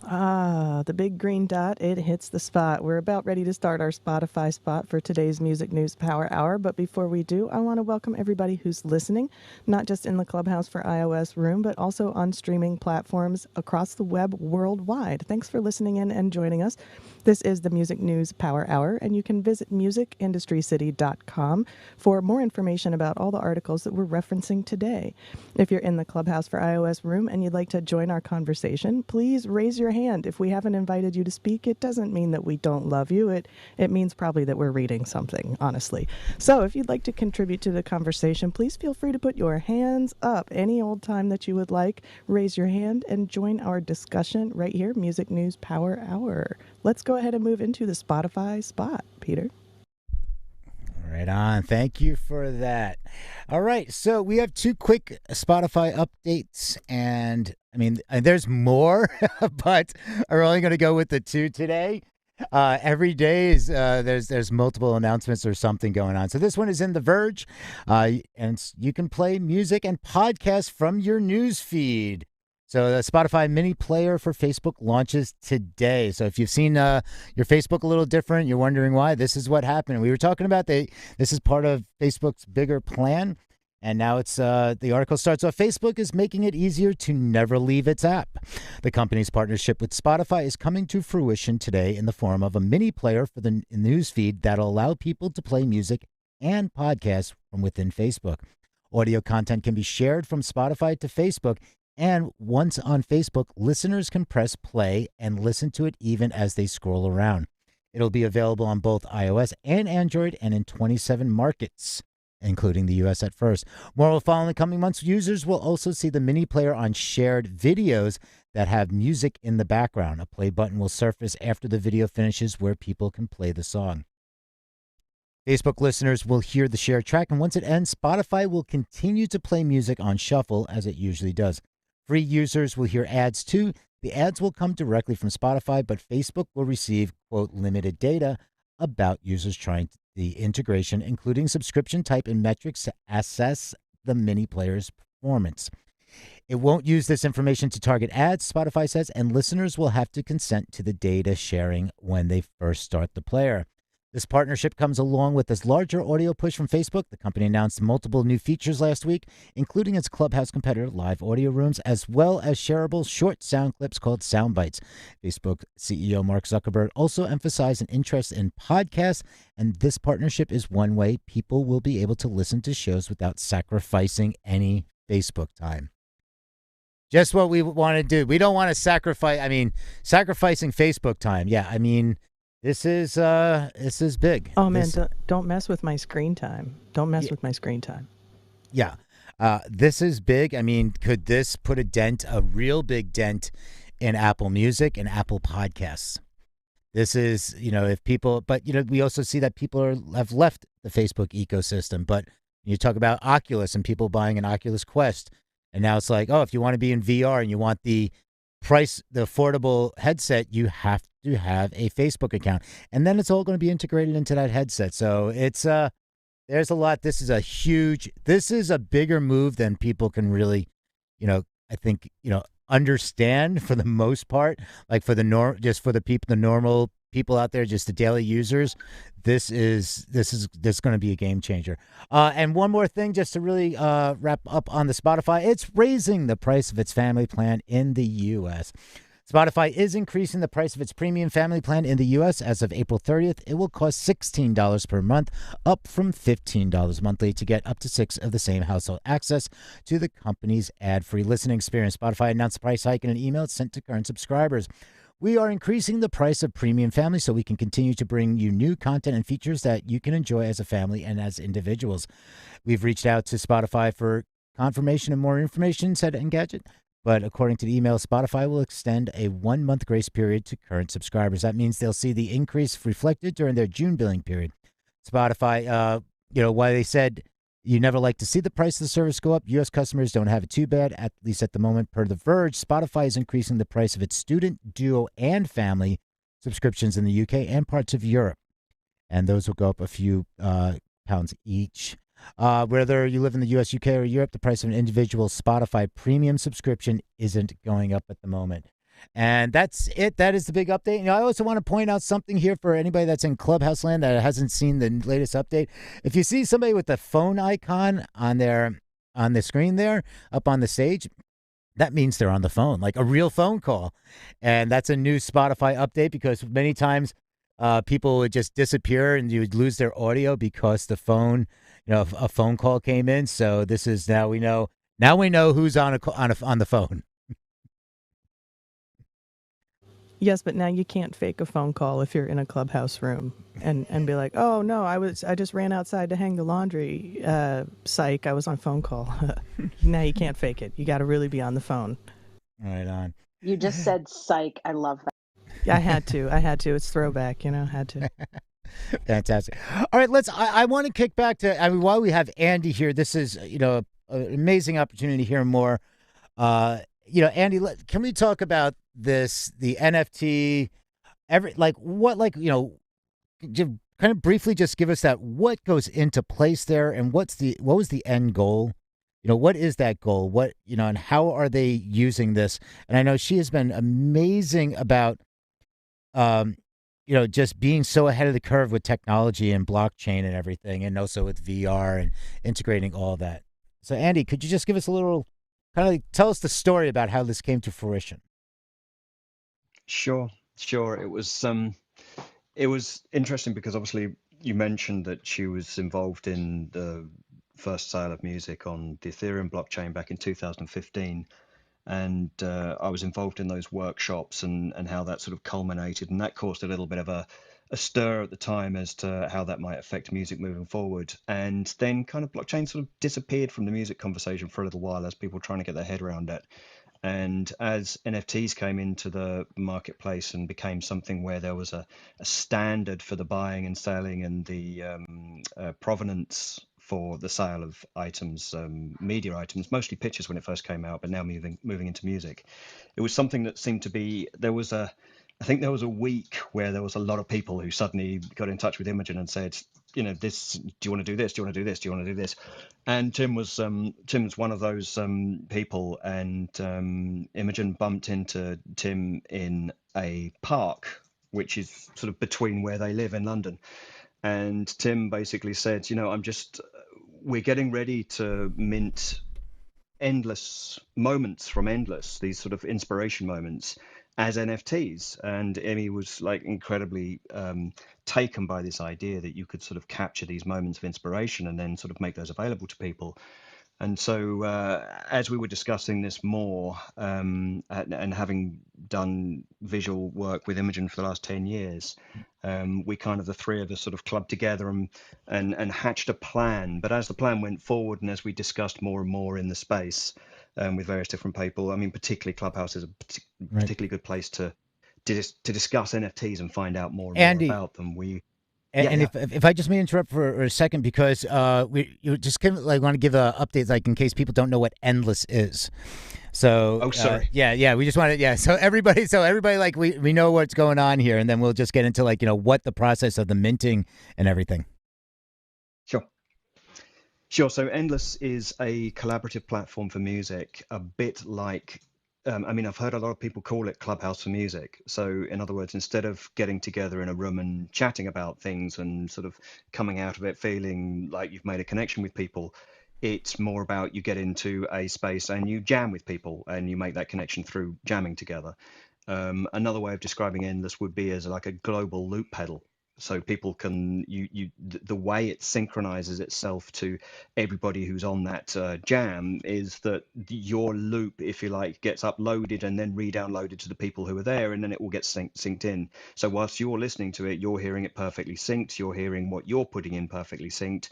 Ah, the big green dot, it hits the spot. We're about ready to start our Spotify spot for today's Music News Power Hour. But before we do, I want to welcome everybody who's listening, not just in the Clubhouse for iOS room, but also on streaming platforms across the web worldwide. Thanks for listening in and joining us. This is the Music News Power Hour, and you can visit musicindustrycity.com for more information about all the articles that we're referencing today. If you're in the Clubhouse for iOS room and you'd like to join our conversation, please raise your hand. If we haven't invited you to speak, it doesn't mean that we don't love you. It means probably that we're reading something, honestly. So if you'd like to contribute to the conversation, please feel free to put your hands up any old time that you would like. Raise your hand and join our discussion right here, Music News Power Hour. Let's go ahead and move into the Spotify spot, Peter. Right on. Thank you for that. All right. So we have two quick Spotify updates, and I mean, there's more, but we're only going to go with the two today. Every day is there's multiple announcements or something going on. So this one is in The Verge, and you can play music and podcasts from your news feed. So the Spotify mini player for Facebook launches today. So if you've seen your Facebook a little different, you're wondering why, this is what happened. We were talking about this is part of Facebook's bigger plan. And now it's the article starts off, Facebook is making it easier to never leave its app. The company's partnership with Spotify is coming to fruition today in the form of a mini player for the news feed that'll allow people to play music and podcasts from within Facebook. Audio content can be shared from Spotify to Facebook. And once on Facebook, listeners can press play and listen to it even as they scroll around. It'll be available on both iOS and Android and in 27 markets, including the U.S. at first. More will follow in the coming months. Users will also see the mini player on shared videos that have music in the background. A play button will surface after the video finishes where people can play the song. Facebook listeners will hear the shared track, and once it ends, Spotify will continue to play music on shuffle as it usually does. Free users will hear ads too. The ads will come directly from Spotify, but Facebook will receive, quote, limited data about users trying the integration, including subscription type and metrics to assess the mini player's performance. It won't use this information to target ads, Spotify says, and listeners will have to consent to the data sharing when they first start the player. This partnership comes along with this larger audio push from Facebook. The company announced multiple new features last week, including its Clubhouse competitor live audio rooms, as well as shareable short sound clips called sound bites. Facebook CEO Mark Zuckerberg also emphasized an interest in podcasts, and this partnership is one way people will be able to listen to shows without sacrificing any Facebook time. Just what we want to do. We don't want to sacrificing Facebook time. Yeah, I mean, this is big. Oh, man, don't mess with my screen time. Don't mess with my screen time. Yeah. This is big. I mean, could this put a real big dent in Apple Music and Apple Podcasts? This is, if people, but, we also see that people have left the Facebook ecosystem. But you talk about Oculus and people buying an Oculus Quest. And now it's like, oh, if you want to be in VR and you want the affordable headset, you have to have a Facebook account, and then it's all going to be integrated into that headset. So it's there's a lot. This is a bigger move than people can really, I think, understand for the most part. Like for the normal people out there, just the daily users, this is going to be a game changer. And one more thing, just to really wrap up on the Spotify, it's raising the price of its family plan in the U.S. Spotify is increasing the price of its premium family plan in the U.S. as of April 30th. It will cost $16 per month, up from $15 monthly, to get up to 6 of the same household access to the company's ad-free listening experience. Spotify announced the price hike in an email sent to current subscribers. We are increasing the price of Premium Family so we can continue to bring you new content and features that you can enjoy as a family and as individuals. We've reached out to Spotify for confirmation and more information, said Engadget. But according to the email, Spotify will extend a 1-month grace period to current subscribers. That means they'll see the increase reflected during their June billing period. Spotify, while they said you never like to see the price of the service go up, U.S. customers don't have it too bad, at least at the moment. Per The Verge, Spotify is increasing the price of its student, duo, and family subscriptions in the U.K. and parts of Europe. And those will go up a few pounds each. Whether you live in the U.S., U.K., or Europe, the price of an individual Spotify premium subscription isn't going up at the moment. And that's it. That is the big update. I also want to point out something here for anybody that's in Clubhouse land that hasn't seen the latest update. If you see somebody with the phone icon on the screen there up on the stage, that means they're on the phone, like a real phone call. And that's a new Spotify update because many times people would just disappear and you would lose their audio because the phone, a phone call came in. So this is now we know who's on the phone. Yes, but now you can't fake a phone call if you're in a Clubhouse room and be like, oh no, I just ran outside to hang the laundry. Psych, I was on a phone call. Now you can't fake it. You got to really be on the phone. Right on. You just said psych. I love that. Yeah, I had to. It's throwback, had to. Fantastic. All right, I want to kick back to, while we have Andy here, this is, an amazing opportunity to hear more. Andy, can we talk about this, the NFT, kind of briefly just give us that, what goes into place there and what was the end goal? What is that goal? And how are they using this? And I know she has been amazing about, just being so ahead of the curve with technology and blockchain and everything, and also with VR and integrating all that. So Andy, could you just give us a little, kind of tell us the story about how this came to fruition? Sure. It was interesting because obviously you mentioned that she was involved in the first sale of music on the Ethereum blockchain back in 2015. And I was involved in those workshops and how that sort of culminated. And that caused a little bit of a stir at the time as to how that might affect music moving forward. And then kind of blockchain sort of disappeared from the music conversation for a little while as people were trying to get their head around it. And as NFTs came into the marketplace and became something where there was a standard for the buying and selling and the provenance for the sale of items, media items, mostly pictures when it first came out, but now moving into music, it was something that seemed to be, I think there was a week where there was a lot of people who suddenly got in touch with Imogen and said, this, do you want to do this? Do you want to do this? Do you want to do this? And Tim's one of those people, and Imogen bumped into Tim in a park, which is sort of between where they live in London. And Tim basically said, we're getting ready to mint endless moments from Endless, these sort of inspiration moments as NFTs. And Emmy was like incredibly taken by this idea that you could sort of capture these moments of inspiration and then sort of make those available to people. And so as we were discussing this more and having done visual work with Imogen for the last 10 years, we kind of, the three of us sort of clubbed together and hatched a plan. But as the plan went forward and as we discussed more and more in the space with various different people, particularly Clubhouse is a particularly good place to discuss NFTs and find out more and more about them. If I just may interrupt for a second, because you just kind of want to give updates, in case people don't know what Endless is. So, sorry. We just want to, so everybody, we know what's going on here, and then we'll just get into what the process of the minting and everything. Sure. So Endless is a collaborative platform for music, a bit like, I've heard a lot of people call it Clubhouse for music. So in other words, instead of getting together in a room and chatting about things and sort of coming out of it feeling like you've made a connection with people, it's more about you get into a space and you jam with people and you make that connection through jamming together. Another way of describing Endless would be as like a global loop pedal. So people can the way it synchronizes itself to everybody who's on that jam is that your loop, if you like, gets uploaded and then re-downloaded to the people who are there, and then it will get synced in. So whilst you're listening to it, you're hearing it perfectly synced, you're hearing what you're putting in perfectly synced,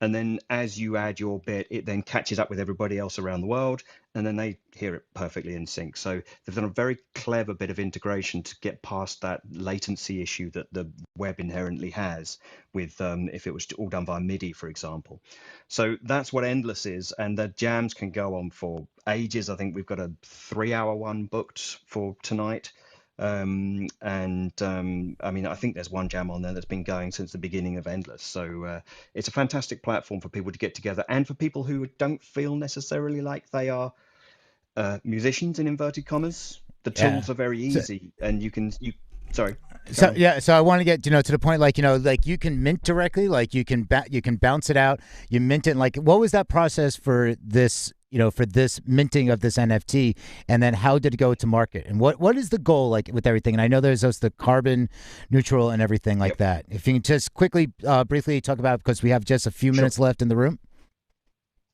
and then as you add your bit, it then catches up with everybody else around the world, and then they hear it perfectly in sync. So they've done a very clever bit of integration to get past that latency issue that the web inherently has with if it was all done via MIDI, for example. So that's what Endless is, and the jams can go on for ages. I think we've got a 3-hour one booked for tonight. I mean, I think there's one jam on there that's been going since the beginning of Endless. So it's a fantastic platform for people to get together, and for people who don't feel necessarily like they are musicians in inverted commas. The Yeah. tools are very So, easy, and sorry. so yeah, so I want to get to the point, like like you can mint directly, like you can bounce it out, you mint it. Like, what was that process for this? For this minting of this NFT, and then how did it go to market, and what is the goal, like, with everything? And I know there's also the carbon neutral and everything like that. If you can just quickly, briefly talk about, because we have just a few minutes left in the room.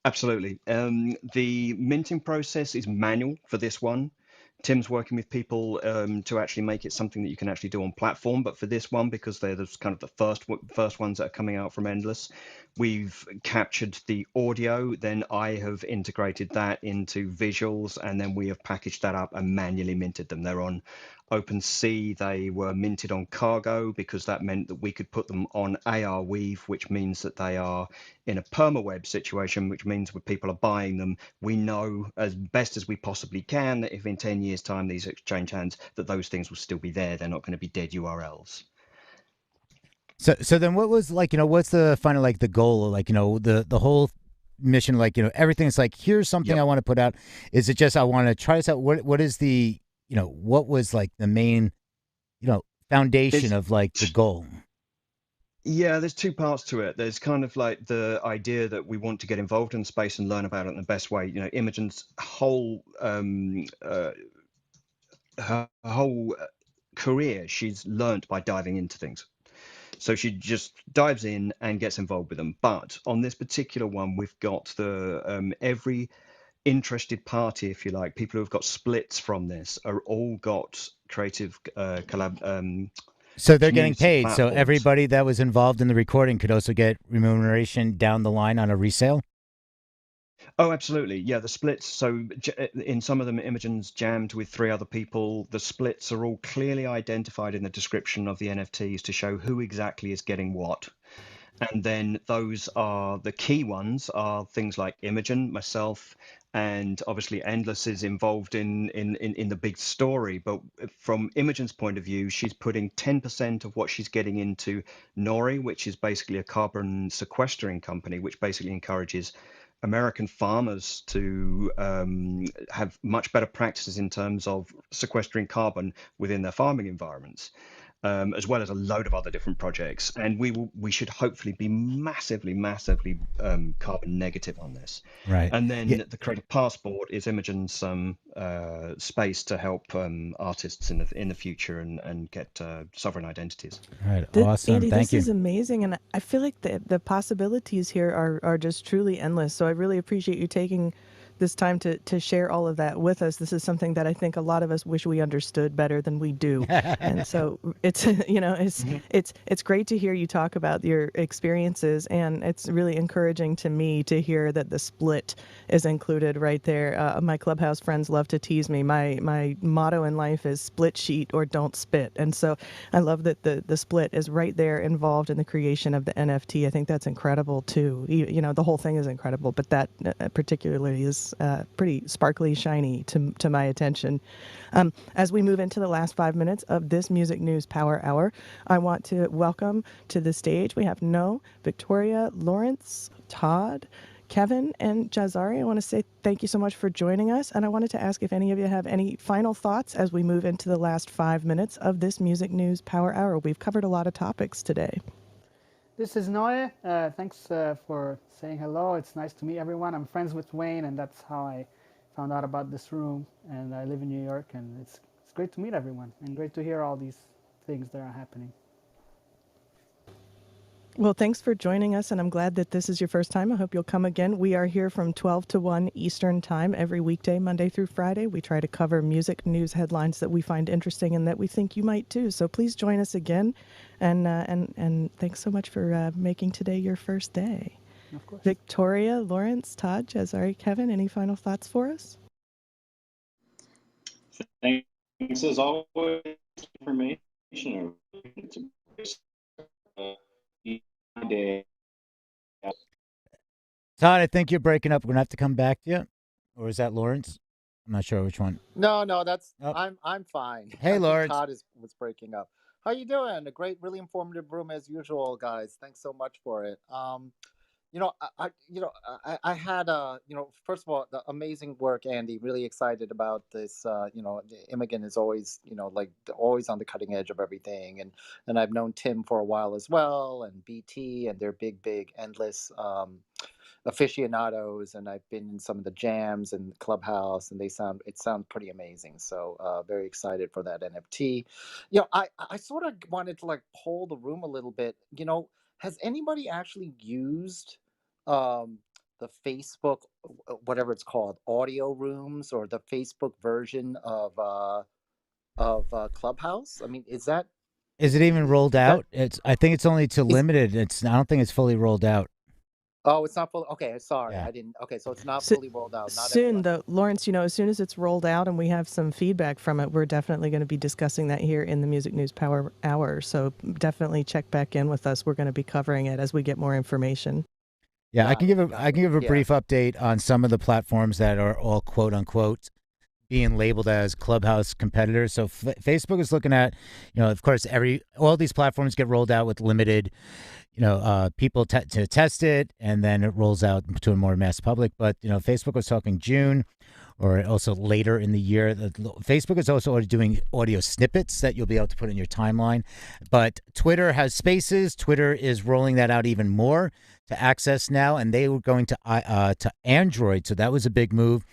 Absolutely. The minting process is manual for this one. Tim's working with people to actually make it something that you can actually do on platform. But for this one, because they're the kind of the first ones that are coming out from Endless, we've captured the audio. Then I have integrated that into visuals, and then we have packaged that up and manually minted them. They're on OpenSea. They were minted on Cargo because that meant that we could put them on Arweave, which means that they are in a permaweb situation, which means when people are buying them, we know as best as we possibly can that if in 10 years' time these exchange hands, that those things will still be there. They're not going to be dead URLs. So then what was, like, what's the final, like, the goal, like, the whole mission, like, everything's like, here's something I want to put out. Is it just I want to try this out? What is the, what was, like, the main, foundation of, like, the goal? Yeah, there's two parts to it. There's kind of like the idea that we want to get involved in the space and learn about it in the best way. Imogen's whole her whole career, she's learnt by diving into things. So she just dives in and gets involved with them. But on this particular one, we've got the every interested party, if you like, people who have got splits from this, are all got creative collab. So they're getting community paid. So platforms. everybody that was involved in the recording could also get remuneration down the line on a resale? Oh, absolutely. Yeah, the splits. So in some of them, Imogen's jammed with 3 other people. The splits are all clearly identified in the description of the NFTs to show who exactly is getting what. And then those are the key ones are things like Imogen, myself, and obviously Endless is involved in the big story. But from Imogen's point of view, she's putting 10% of what she's getting into Nori, which is basically a carbon sequestering company, which basically encourages American farmers to have much better practices in terms of sequestering carbon within their farming environments. As well as a load of other different projects, and we should hopefully be massively carbon negative on this. Right. And then the Creative Passport is Imogen's space to help artists in the future and get sovereign identities. Right. Awesome. Andy, Thank this you. is amazing, and I feel like the possibilities here are just truly endless. So I really appreciate you taking this time to share all of that with us. This is something that I think a lot of us wish we understood better than we do. And so it's it's great to hear you talk about your experiences, and it's really encouraging to me to hear that the split is included right there. My Clubhouse friends love to tease me. My motto in life is split sheet or don't spit. And so I love that the split is right there involved in the creation of the NFT. I think that's incredible too. The whole thing is incredible, but that particularly is pretty sparkly, shiny to my attention. As we move into the last 5 minutes of this Music News Power Hour, I want to welcome to the stage, we have No, Victoria, Lawrence, Todd, Kevin, and Jazari. I want to say thank you so much for joining us, and I wanted to ask if any of you have any final thoughts as we move into the last 5 minutes of this Music News Power Hour. We've covered a lot of topics today. This is Noe. Thanks for saying hello. It's nice to meet everyone. I'm friends with Wayne, and that's how I found out about this room. And I live in New York, and it's great to meet everyone, and great to hear all these things that are happening. Well, thanks for joining us, and I'm glad that this is your first time. I hope you'll come again. We are here from 12 to 1 Eastern Time every weekday, Monday through Friday. We try to cover music news headlines that we find interesting and that we think you might too. So please join us again, and thanks so much for making today your first day. Of course. Victoria, Lawrence, Todd, Jazari, Kevin, any final thoughts for us? Thanks as always. Information. It's a day. Todd, I think you're breaking up. We're gonna have to come back to you, or is that Lawrence? I'm not sure which one. No, that's Oh. I'm fine. Hey, I think Lawrence. Todd was breaking up. How you doing? A great, really informative room as usual, guys. Thanks so much for it. I had first of all, the amazing work, Andy. Really excited about this. Imogen is always, like always on the cutting edge of everything, and I've known Tim for a while as well, and BT, and their big, endless aficionados, and I've been in some of the jams and Clubhouse, and it sounds pretty amazing. So very excited for that NFT. I sort of wanted to like poll the room a little bit. Has anybody actually used the Facebook, whatever it's called, audio rooms, or the Facebook version of Clubhouse? I mean, is it even rolled out? I think it's only to Is- limited. I don't think it's fully rolled out. Oh, it's not full. Okay, sorry, Yeah. I didn't. Okay, so it's not So- fully rolled out. Not Soon, everyone. though, Lawrence, as soon as it's rolled out and we have some feedback from it, we're definitely going to be discussing that here in the Music News Power Hour. So definitely check back in with us. We're going to be covering it as we get more information. Yeah, I Got can it, give got I can it. give a Yeah. brief update on some of the platforms that are all quote unquote being labeled as Clubhouse competitors. So Facebook is looking at, of course, all these platforms get rolled out with limited, people to test it, and then it rolls out to a more mass public. But Facebook was talking June, or also later in the year. Facebook is also doing audio snippets that you'll be able to put in your timeline. But Twitter has Spaces. Twitter is rolling that out even more to access now, and they were going to Android, so that was a big move.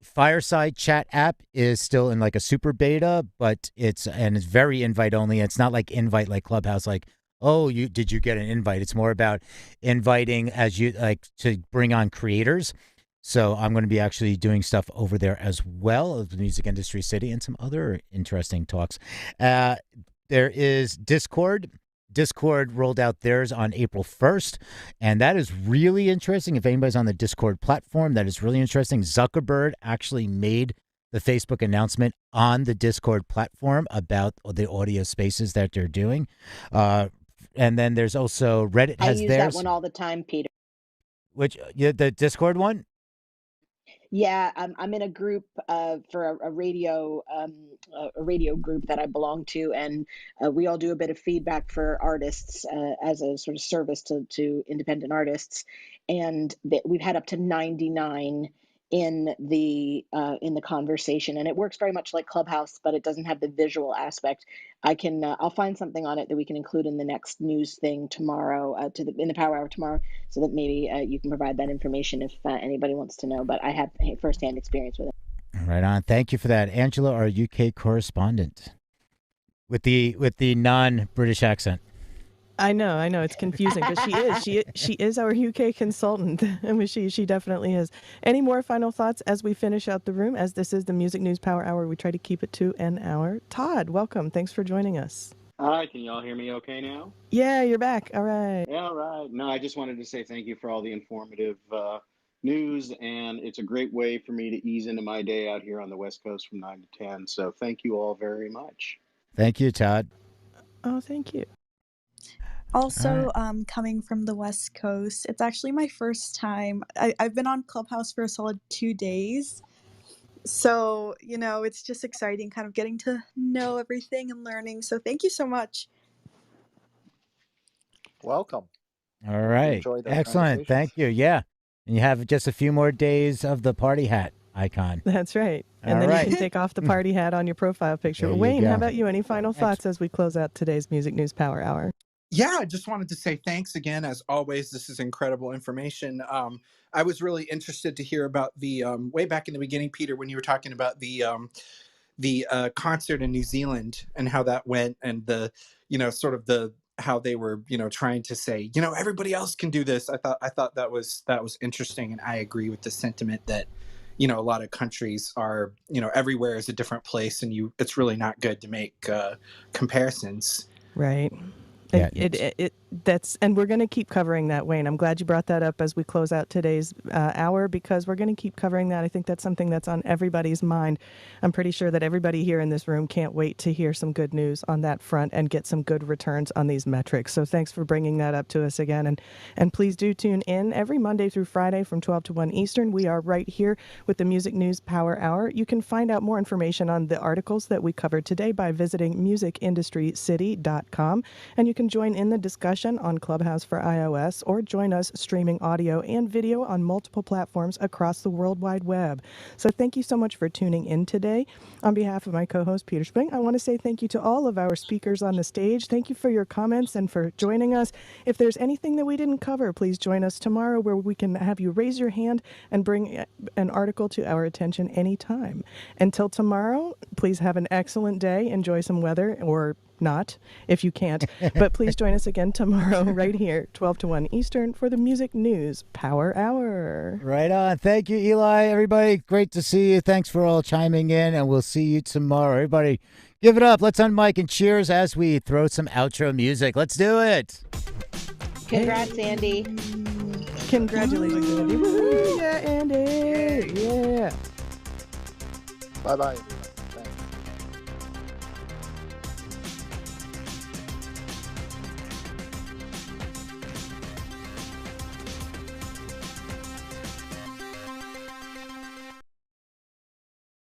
Fireside chat app is still in like a super beta, but it's very invite only. It's not like invite like Clubhouse, like, oh, did you get an invite? It's more about inviting as you like to bring on creators. So I'm going to be actually doing stuff over there as well, of the Music Industry City, and some other interesting talks. There is Discord. Discord rolled out theirs on April 1st, and that is really interesting. If anybody's on the Discord platform, that is really interesting. Zuckerberg actually made the Facebook announcement on the Discord platform about the audio spaces that they're doing. And then there's also Reddit has I use theirs. that one all the time, Peter. Which, the Discord one? Yeah, I'm in a group for a radio group that I belong to, and we all do a bit of feedback for artists as a sort of service to independent artists, and we've had up to 99 in the conversation, and it works very much like Clubhouse, but it doesn't have the visual aspect. I'll find something on it that we can include in the next news thing tomorrow in the Power Hour tomorrow, so that maybe you can provide that information if anybody wants to know. But I have firsthand experience with it. Right on. Thank you for that, Angela, our UK correspondent, with the non-British accent. I know, it's confusing, but she is our UK consultant. I mean, she definitely is. Any more final thoughts as we finish out the room? As this is the Music News Power Hour, we try to keep it to an hour. Todd, welcome. Thanks for joining us. Hi, can y'all hear me okay now? Yeah, you're back. All right. Yeah, all right. No, I just wanted to say thank you for all the informative news, and it's a great way for me to ease into my day out here on the West Coast from 9 to 10. So thank you all very much. Thank you, Todd. Oh, thank you. Also, coming from the West Coast, it's actually my first time. I've been on Clubhouse for a solid 2 days. So, it's just exciting kind of getting to know everything and learning. So thank you so much. Welcome. All right. Enjoy the Excellent. Thank you. Yeah. And you have just a few more days of the party hat icon. That's right. And then you can take off the party hat on your profile picture. Wayne, how about you? Any final thoughts as we close out today's Music News Power Hour? Yeah, I just wanted to say thanks again. As always, this is incredible information. I was really interested to hear about the way back in the beginning, Peter, when you were talking about the concert in New Zealand and how that went, and the sort of the how they were, trying to say, everybody else can do this. I thought that was interesting, and I agree with the sentiment that, a lot of countries are, everywhere is a different place, and it's really not good to make comparisons. Right. Yeah. And we're going to keep covering that, Wayne. I'm glad you brought that up as we close out today's hour, because we're going to keep covering that. I think that's something that's on everybody's mind. I'm pretty sure that everybody here in this room can't wait to hear some good news on that front and get some good returns on these metrics. So thanks for bringing that up to us again. And please do tune in every Monday through Friday from 12 to 1 Eastern. We are right here with the Music News Power Hour. You can find out more information on the articles that we covered today by visiting musicindustrycity.com. And you can join in the discussion on Clubhouse for iOS, or join us streaming audio and video on multiple platforms across the World Wide Web. So thank you so much for tuning in today. On behalf of my co-host Peter Spring, I want to say thank you to all of our speakers on the stage. Thank you for your comments and for joining us. If there's anything that we didn't cover, please join us tomorrow, where we can have you raise your hand and bring an article to our attention anytime. Until tomorrow, please have an excellent day. Enjoy some weather, or not, if you can't. But please join us again tomorrow right here, 12 to 1 Eastern, for the Music News Power Hour. Right on. Thank you, Eli. Everybody, great to see you. Thanks for all chiming in, and we'll see you tomorrow. Everybody, give it up. Let's unmic and cheers as we throw some outro music. Let's do it. Congrats, Andy. Congratulations, Andy. Woo-hoo. Yeah, Andy. Yeah. Bye-bye.